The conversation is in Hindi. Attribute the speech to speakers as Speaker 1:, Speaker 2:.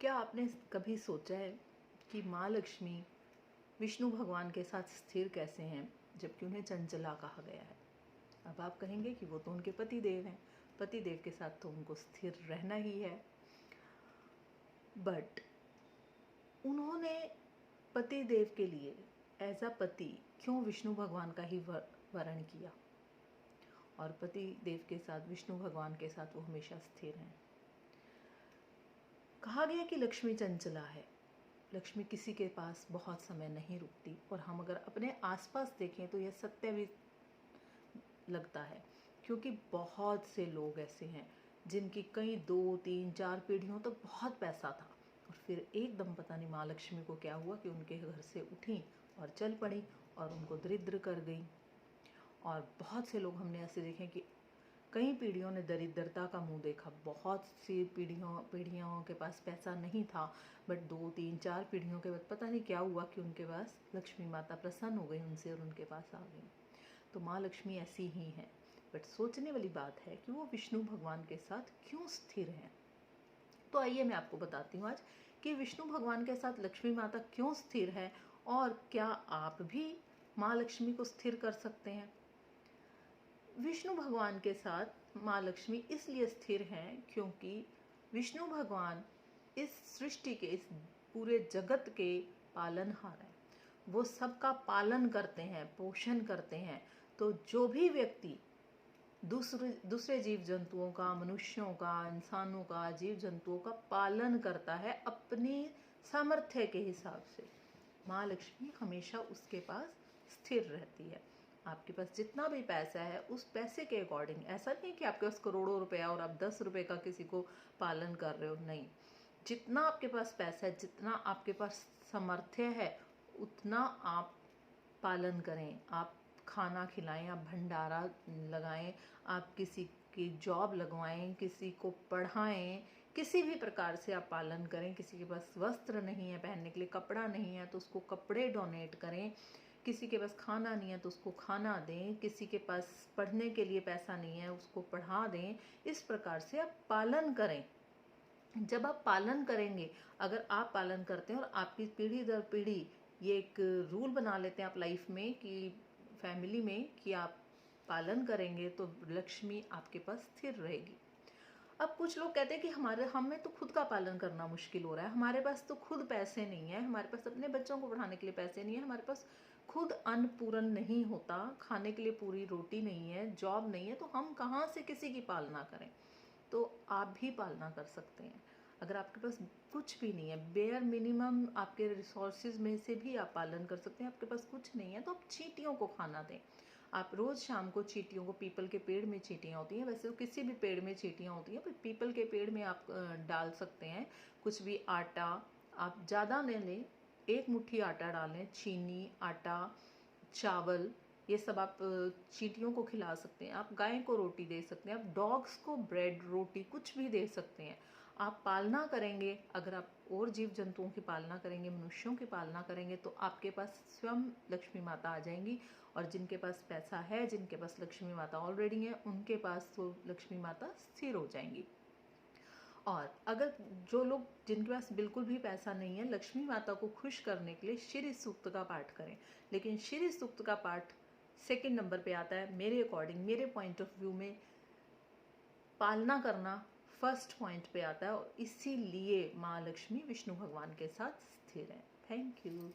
Speaker 1: क्या आपने कभी सोचा है कि माँ लक्ष्मी विष्णु भगवान के साथ स्थिर कैसे हैं, जबकि उन्हें चंचला कहा गया है? अब आप कहेंगे कि वो तो उनके पति देव हैं, पति देव के साथ तो उनको स्थिर रहना ही है। बट उन्होंने पति देव के लिए एज अ पति क्यों विष्णु भगवान का ही वरण किया, और पति देव के साथ विष्णु भगवान के साथ वो हमेशा स्थिर हैं? कहा गया कि लक्ष्मी चंचला है, लक्ष्मी किसी के पास बहुत समय नहीं रुकती, और हम अगर अपने आसपास देखें तो यह सत्य भी लगता है, क्योंकि बहुत से लोग ऐसे हैं जिनकी कई 2 3 4 पीढ़ियों तक बहुत पैसा था, और फिर एकदम पता नहीं माँ लक्ष्मी को क्या हुआ कि उनके घर से उठी और चल पड़ी और उनको दरिद्र कर गई। और बहुत से लोग हमने ऐसे देखे कि कई पीढ़ियों ने दरिद्रता का मुंह देखा, बहुत सी पीढ़ियों के पास पैसा नहीं था, बट 2 3 4 पीढ़ियों के बाद पता नहीं क्या हुआ कि उनके पास लक्ष्मी माता प्रसन्न हो गई उनसे और उनके पास आ गई। तो माँ लक्ष्मी ऐसी ही हैं। बट सोचने वाली बात है कि वो विष्णु भगवान के साथ क्यों स्थिर हैं। तो आइए मैं आपको बताती हूँ आज कि विष्णु भगवान के साथ लक्ष्मी माता क्यों स्थिर है, और क्या आप भी माँ लक्ष्मी को स्थिर कर सकते हैं। विष्णु भगवान के साथ माँ लक्ष्मी इसलिए स्थिर हैं क्योंकि विष्णु भगवान इस सृष्टि के, इस पूरे जगत के पालनहार हैं। वो सबका पालन करते हैं, पोषण करते हैं। तो जो भी व्यक्ति दूसरे जीव जंतुओं का, मनुष्यों का, इंसानों का, जीव जंतुओं का पालन करता है अपनी सामर्थ्य के हिसाब से, माँ लक्ष्मी हमेशा उसके पास स्थिर रहती है। आपके पास जितना भी पैसा है उस पैसे के अकॉर्डिंग, ऐसा नहीं कि आपके पास करोड़ों रुपया और आप 10 रुपये का किसी को पालन कर रहे हो, नहीं। जितना आपके पास पैसा है, जितना आपके पास सामर्थ्य है, उतना आप पालन करें। आप खाना खिलाएं, आप भंडारा लगाएं, आप किसी की जॉब लगवाएं, किसी को पढ़ाएं, किसी भी प्रकार से आप पालन करें। किसी के पास वस्त्र नहीं है पहनने के लिए, कपड़ा नहीं है तो उसको कपड़े डोनेट करें। किसी के पास खाना नहीं है तो उसको खाना दें। किसी के पास पढ़ने के लिए पैसा नहीं है, उसको पढ़ा दें। इस प्रकार से आप पालन करें। जब आप पालन करेंगे, अगर आप पालन करते हैं और आपकी पीढ़ी दर पीढ़ी ये एक रूल बना लेते हैं आप लाइफ में कि फैमिली में कि आप पालन करेंगे, तो लक्ष्मी आपके पास स्थिर रहेगी। अब कुछ लोग कहते हैं कि हमें तो खुद का पालन करना मुश्किल हो रहा है, हमारे पास तो खुद पैसे नहीं है, हमारे पास अपने बच्चों को पढ़ाने के लिए पैसे नहीं है, हमारे पास खुद अन्न पूरन नहीं होता, खाने के लिए पूरी रोटी नहीं है, जॉब नहीं है, तो हम कहाँ से किसी की पालना करें। तो आप भी पालना कर सकते हैं। अगर आपके पास कुछ भी नहीं है, बेयर मिनिमम आपके रिसोर्सेज में से भी आप पालन कर सकते हैं। आपके पास कुछ नहीं है तो आप चींटियों को खाना दें। आप रोज़ शाम को चींटियों को, पीपल के पेड़ में चींटियाँ होती हैं, वैसे तो किसी भी पेड़ में चींटियाँ होती हैं, पर पीपल के पेड़ में आप डाल सकते हैं कुछ भी आटा। आप ज़्यादा नहीं लें, 1 मुट्ठी आटा डालें, चीनी, आटा, चावल, ये सब आप चींटियों को खिला सकते हैं। आप गाय को रोटी दे सकते हैं, आप डॉग्स को ब्रेड, रोटी, कुछ भी दे सकते हैं। आप पालना करेंगे, अगर आप और जीव जंतुओं की पालना करेंगे, मनुष्यों की पालना करेंगे, तो आपके पास स्वयं लक्ष्मी माता आ जाएंगी। और जिनके पास पैसा है, जिनके पास लक्ष्मी माता ऑलरेडी है, उनके पास तो लक्ष्मी माता स्थिर हो जाएंगी। और अगर जो लोग जिनके पास बिल्कुल भी पैसा नहीं है, लक्ष्मी माता को खुश करने के लिए श्री सूक्त का पाठ करें। लेकिन श्री सूक्त का पाठ सेकंड नंबर पे आता है मेरे अकॉर्डिंग, मेरे पॉइंट ऑफ व्यू में पालना करना फर्स्ट पॉइंट पे आता है, और इसीलिए माँ लक्ष्मी विष्णु भगवान के साथ स्थिर है। Thank you.